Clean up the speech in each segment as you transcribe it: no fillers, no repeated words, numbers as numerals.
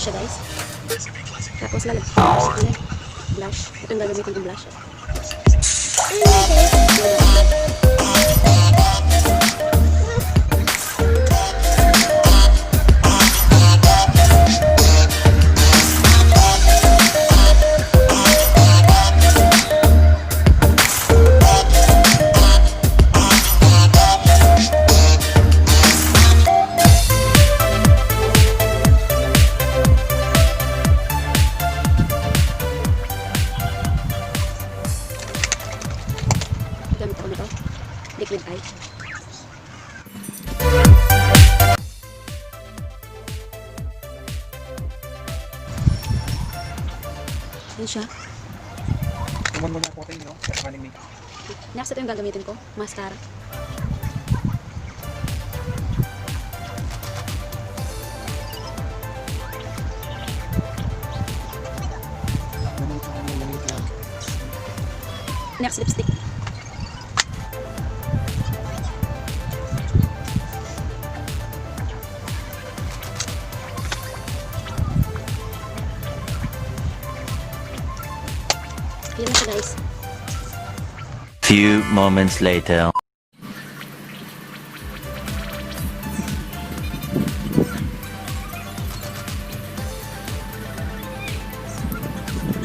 siya guys. Tapos lalagyan blush. Ito yung gagamitin kong blush. Gamit ako nito. Liquid eye. Yan siya. Tuman mo na ako tayo, no? Kasi maning makeup. Next, ito yung gagamitin ko. Mascara. Next, lipstick. Yan na siya guys. Few moments later.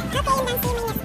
Okay,